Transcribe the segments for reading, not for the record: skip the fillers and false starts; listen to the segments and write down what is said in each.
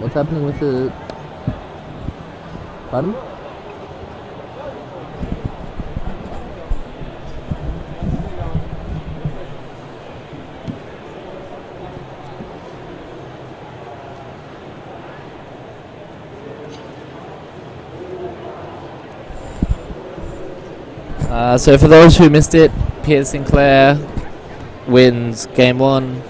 What's happening with the... Pardon? So for those who missed it, Piers Sinclair wins game 1.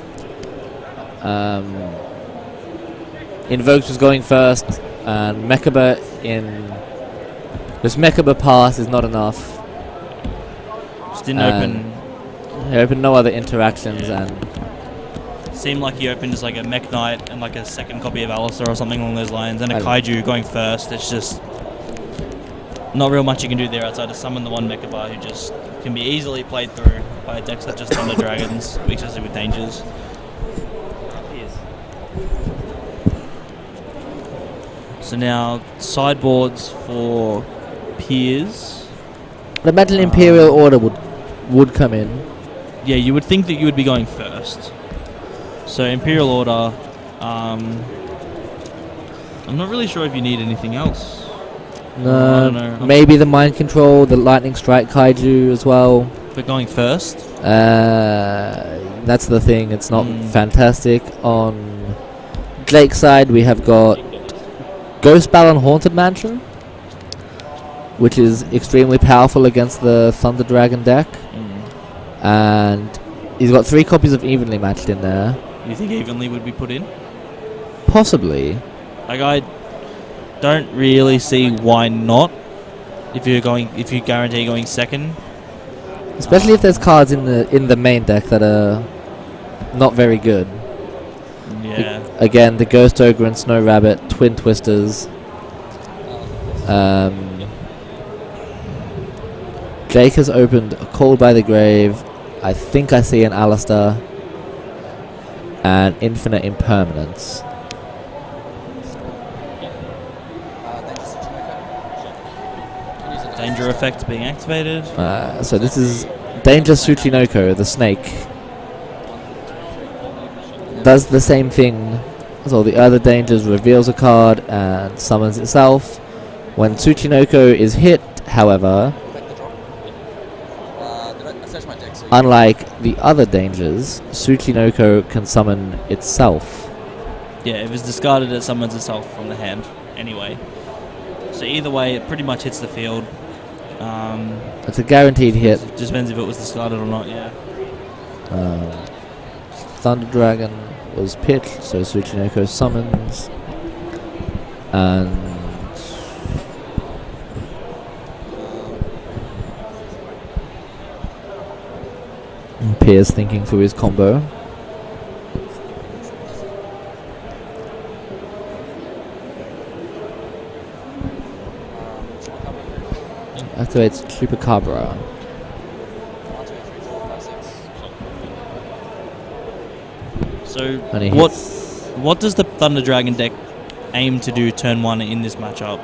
Invoked was going first, and Mechaba in... This Mechaba pass is not enough. Just didn't open... He opened no other interactions, and... Seemed like he opened as like a Mech Knight and like a second copy of Alistair or something along those lines, and a Kaiju going first. It's just... Not real much you can do there outside to summon the one Mechaba who just can be easily played through by decks such as Thunder Dragons, especially with dangers. So now sideboards for Piers. The Metal Imperial Order would come in. Yeah, you would think that you would be going first. So Imperial Order. I'm not really sure if you need anything else. No, maybe the Mind Control, the Lightning Strike Kaiju as well. But going first? That's the thing, it's not fantastic. On Jake's side, we have got Ghost Ballon Haunted Mansion, which is extremely powerful against the Thunder Dragon deck. And he's got 3 copies of Evenly Matched in there. You think Evenly would be put in? Possibly. Like, I don't really see why not. If you guarantee going second, especially if there's cards in the main deck that are not very good. Yeah. Again, the Ghost Ogre and Snow Rabbit, Twin Twisters. Jake has opened a Call by the Grave. I think I see an Alistair and Infinite Impermanence. Danger effect being activated. So this is Danger Tsuchinoko, the snake. Does the same thing as all the other dangers, reveals a card and summons itself. When Tsuchinoko is hit, however, unlike the other dangers, Tsuchinoko can summon itself. Yeah, if it's discarded, it summons itself from the hand anyway. So either way, it pretty much hits the field. It's a guaranteed hit. It just depends if it was discarded or not, yeah. Thunder Dragon was pitched, so Tsuchinoko summons. And Piers thinking through his combo. Activates Chupacabra. So what does the Thunder Dragon deck aim to do turn 1 in this matchup?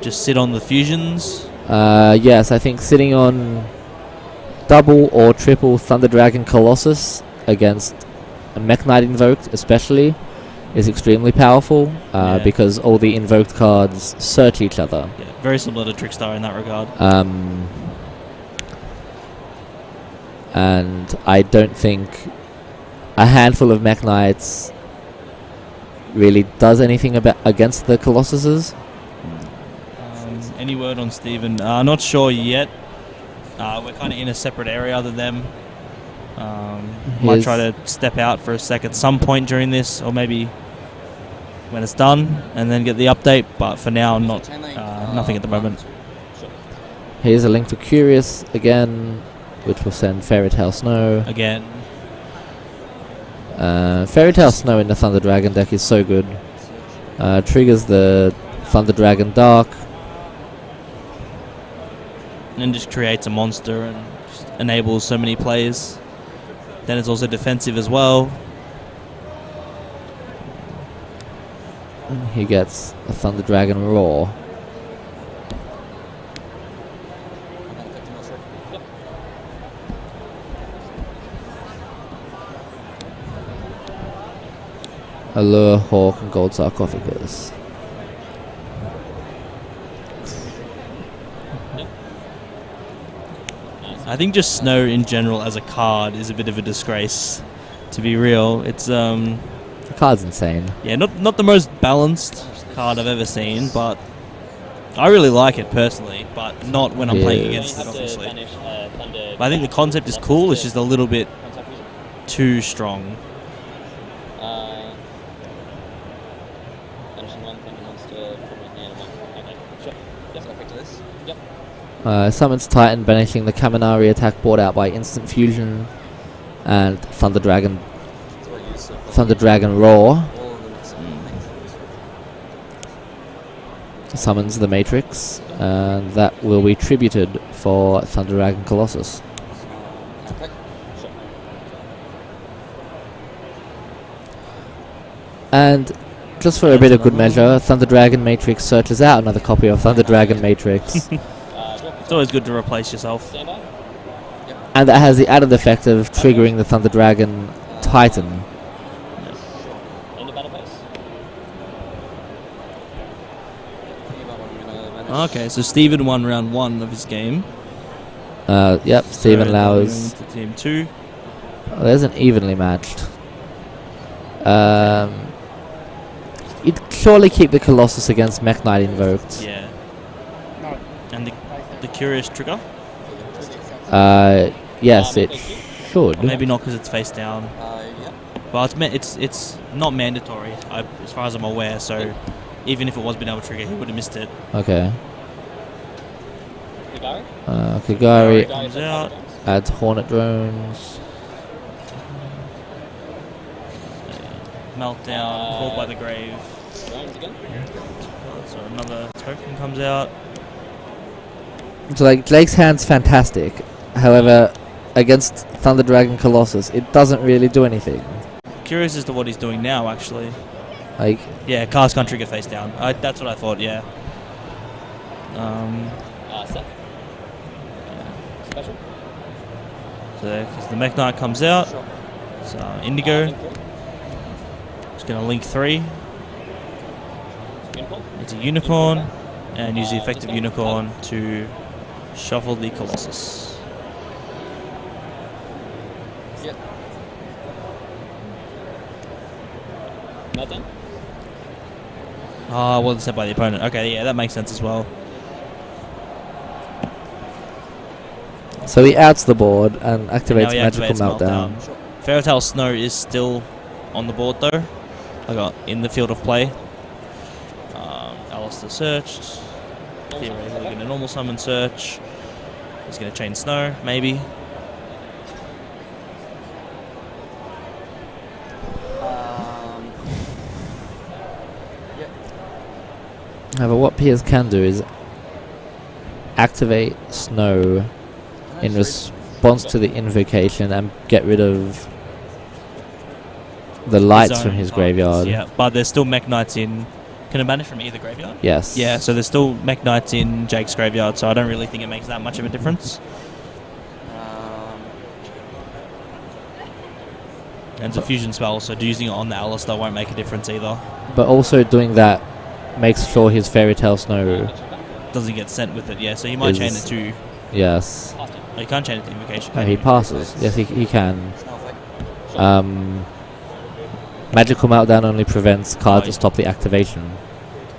Just sit on the fusions? Yes, I think sitting on double or triple Thunder Dragon Colossus against a Mech Knight invoked especially is extremely powerful because all the invoked cards search each other. Yeah, very similar to Trickstar in that regard. And I don't think a handful of Mech Knights really does anything against the Colossuses. Any word on Steven? Not sure yet. We're kind of in a separate area than them. Might try to step out for a sec at some point during this, or maybe when it's done, and then get the update. But for now, nothing at the moment. Here's a link for Curious again, which will send Fairy Tale Snow again. Fairy Tale Snow in the Thunder Dragon deck is so good. Triggers the Thunder Dragon Dark. And just creates a monster and just enables so many plays. Then it's also defensive as well. And he gets a Thunder Dragon Roar. Allure, Hawk, and Gold Sarcophagus. I think just Snow in general as a card is a bit of a disgrace. To be real, it's The card's insane. yeah, not the most balanced card I've ever seen, but I really like it personally, but not when I'm playing against it, obviously. But I think the concept is cool. It's just a little bit too strong. Summons Titan, banishing the Kaminari attack brought out by Instant Fusion, and Thunder Dragon Roar. Summons the Matrix, and that will be tributed for Thunder Dragon Colossus. And just for a bit of good measure, Thunder Dragon Matrix searches out another copy of Thunder Dragon Matrix. It's always good to replace yourself. And that has the added effect of triggering the Thunder Dragon Titan. Okay, so Steven won round 1 of his game. Yep, Stephen Lauer's. To team 2. Oh, there's an evenly matched. You'd surely keep the Colossus against Mech Knight invoked. Yeah. And the Curious trigger? Yes, it should. Maybe not because it's face down. But it's not mandatory, as far as I'm aware, so even if it was been able to trigger, he would have missed it. Okay. Kagari Comes out. adds Hornet drones. Meltdown, called by the grave. So another token comes out. So like Drake's hand's fantastic. However, against Thunder Dragon Colossus, it doesn't really do anything. Curious as to what he's doing now, actually. Like, yeah, cast can't trigger face down. That's what I thought. Yeah. Special. So because the Mech Knight comes out, so Indigo. Just gonna link 3. It's a unicorn, and use the effect of unicorn to shuffle the Colossus. Yep. Not done. Ah, wasn't set by the opponent. Okay, yeah, that makes sense as well. so he outs the board and activates Now he Magical activates Meltdown. Fairy Tail Snow is still on the board though. I got in the field of play. Alistair searched. Theoretically, going to normal summon search. He's going to chain Snow, maybe. However, what Piers can do is activate Snow in response to the invocation and get rid of the lights from his graveyard. Yeah, but there's still Mech Knights in. Can it banish from either graveyard? Yes. Yeah, so there's still Mech Knights in Jake's graveyard, so I don't really think it makes that much of a difference. And it's a fusion spell, so using it on the Alistair won't make a difference either. But also doing that makes sure his Fairy Tail Snow Doesn't get sent with it, yeah, so he might chain it to... Yes. Oh, you can't chain it to invocation, No, can he you? passes. Yes, he can. Magical Meltdown only prevents cards that stop the activation.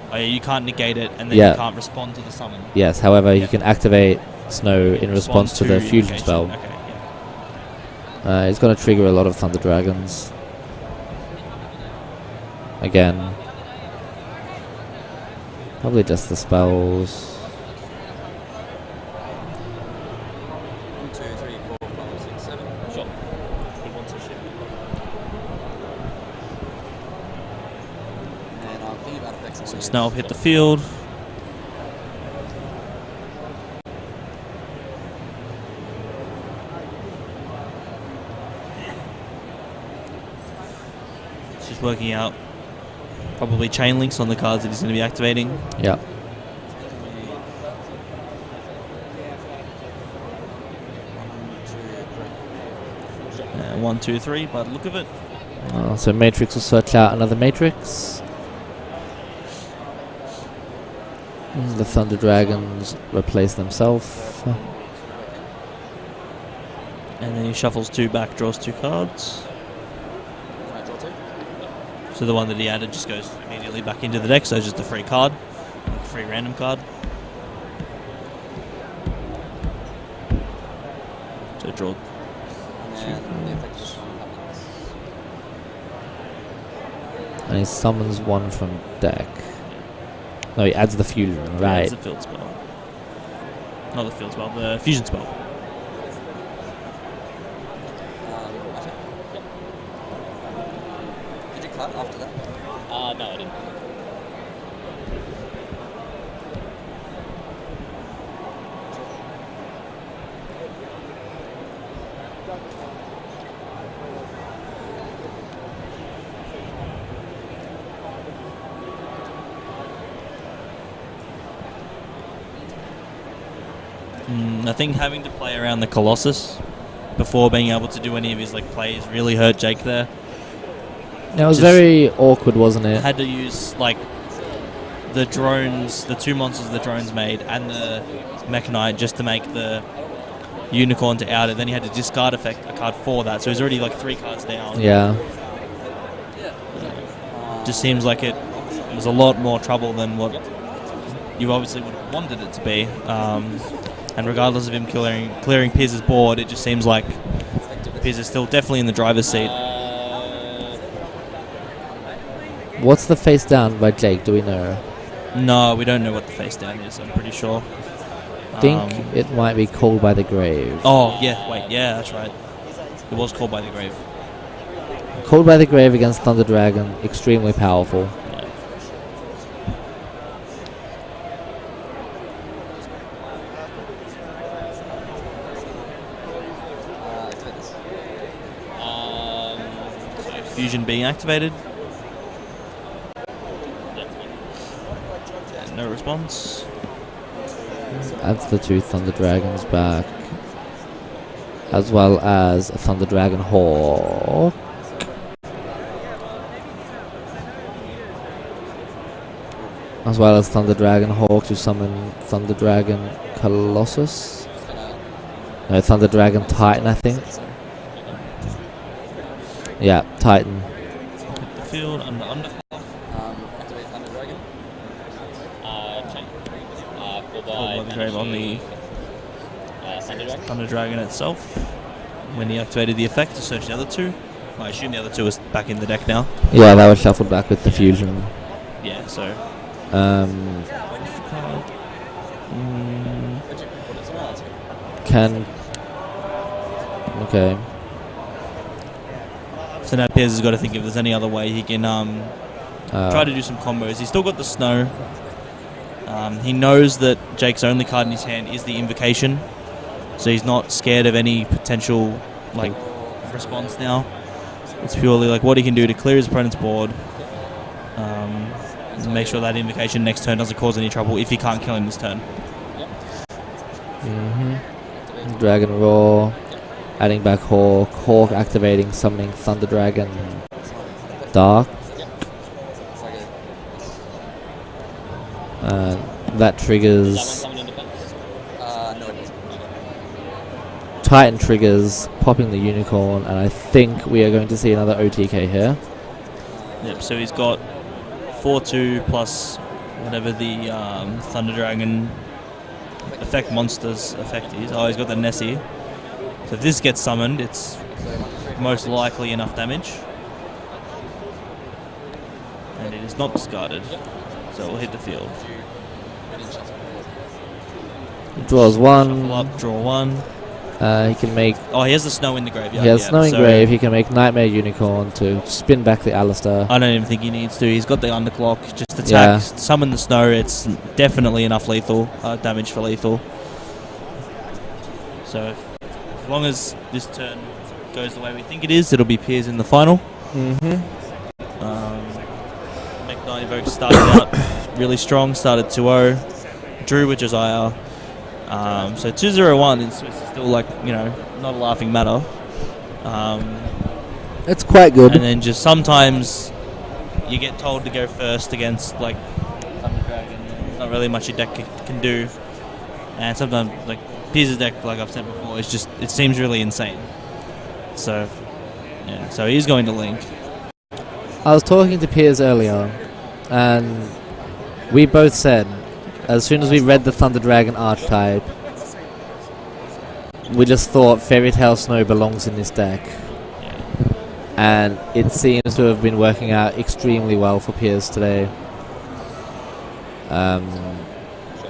Oh yeah, you can't negate it, and then Yeah. you can't respond to the summon. Yes, however, you can activate Snow in response to the fusion invocation. spell. Okay, yeah. It's going to trigger a lot of Thunder Dragons. Again. Probably just the spells. 1, 2, 3, 4, 5, 6, 7. Sure. He wants a ship. And I'm thinking about effects. So Snow will hit the field. Just working out probably chain links on the cards that he's going to be activating. Yeah. And 1, 2, 3 by the look of it. So Matrix will search out another Matrix. The Thunder Dragons replace themselves. And then he shuffles 2 back, draws 2 cards. Can I draw 2? So the one that he added just goes immediately back into the deck, so it's just a free card. A free random card. So draw. And the effect just happens. And he summons one from deck. No, he adds the fusion, right? It's a field spell. Not the field spell, the fusion spell. Okay. Yep. Did you cut after that? No, I didn't. I think having to play around the Colossus before being able to do any of his plays really hurt Jake there. Yeah, it was Just very awkward, wasn't it? Had to use the drones, the 2 monsters the drones made, and the Mechanite just to make the unicorn to out it. Then he had to discard a card for that, so he's already 3 cards down. Yeah. Just seems like it was a lot more trouble than what you obviously would have wanted it to be. And regardless of him clearing Piers' board, it just seems like Piers is still definitely in the driver's seat. What's the face down by Jake? Do we know? No, we don't know what the face down is, I'm pretty sure. I think it might be Called by the Grave. Oh, yeah, wait, yeah, that's right. It was Called by the Grave. Called by the Grave against Thunder Dragon, extremely powerful. Fusion being activated. No response. Adds the 2 Thunder Dragons back. As well as a Thunder Dragon Hawk. As well as Thunder Dragon Hawk to summon Thunder Dragon Colossus. No, Thunder Dragon Titan, I think. Yeah, Titan. Hit the field under Activate Thunder Dragon. Check. Called by the Grave on the Thunder Dragon itself. When he activated the effect to search the other 2. I assume the other 2 is back in the deck now. Yeah, that was shuffled back with the fusion. Yeah, so. Can. Okay. So now Piers has got to think if there's any other way he can try to do some combos. He's still got the snow. He knows that Jake's only card in his hand is the invocation, so he's not scared of any potential response now. It's purely what he can do to clear his opponent's board, and make sure that invocation next turn doesn't cause any trouble if he can't kill him this turn. Dragon Roar. Adding back Hawk. Hawk activating, summoning Thunder Dragon Dark. That triggers. No, it doesn't. Titan triggers, popping the unicorn, and I think we are going to see another OTK here. Yep, so he's got 4/2 plus whatever the Thunder Dragon effect monster's effect is. Oh, he's got the Nessie. So if this gets summoned, it's most likely enough damage. And it is not discarded, so it will hit the field. Draws 1. Shuffle up, draw 1. He can make. Oh, he has the snow in the graveyard. He has yeah, Snow in so Grave. He can make Nightmare Unicorn to spin back the Alistair. I don't even think he needs to. He's got the underclock. Just attack, Yeah. summon the snow. It's definitely enough lethal damage for lethal. So as long as this turn goes the way we think it is, it'll be Piers in the final. Mech-Knight Evoke started out really strong. Started 2-0. Drew with Josiah. So 2-0-1 in Swiss is still not a laughing matter. It's quite good. And then just sometimes you get told to go first against like Thunder Dragon. There's not really much your deck can do. And sometimes like Piers' deck, like I've said before, is just it seems really insane. So yeah, so he's going to Link. I was talking to Piers earlier, and we both said, as soon as we read the Thunder Dragon archetype, we just thought Fairy Tale Snow belongs in this deck. And it seems to have been working out extremely well for Piers today.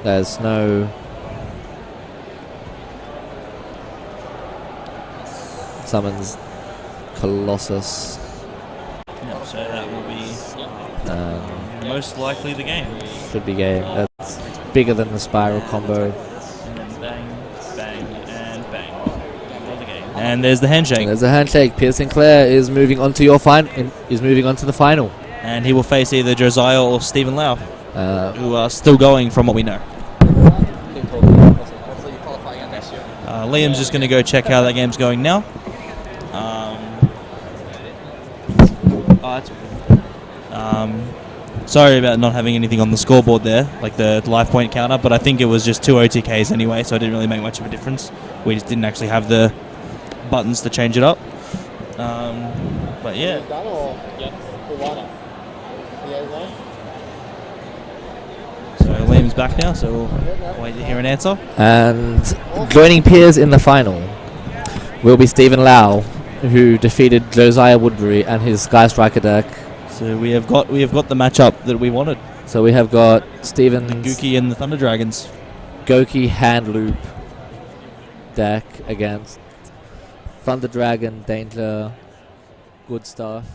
There's no summons Colossus. Yeah, so that will be most likely the game. Should be game. That's bigger than the Spiral combo. And then bang, bang, and bang. Another game. And there's the handshake. There's a handshake. Piers Sinclair is moving on to is moving on to the final. And he will face either Josiah or Stephen Lau, who are still going from what we know. Hopefully you qualify again next year. Liam's just going to go check how that game's going now. That's sorry about not having anything on the scoreboard there, like the live point counter, but I think it was just 2 OTKs anyway, so it didn't really make much of a difference. We just didn't actually have the buttons to change it up. But yeah. So Liam's back now, so we'll wait to hear an answer. And joining Piers in the final will be Stephen Lau, who defeated Josiah Woodbury and his Sky Striker deck. So we have got the matchup that we wanted. So we have got Stephen's Gookie and the Thunder Dragons. Goki hand loop deck against Thunder Dragon, Danger, good stuff.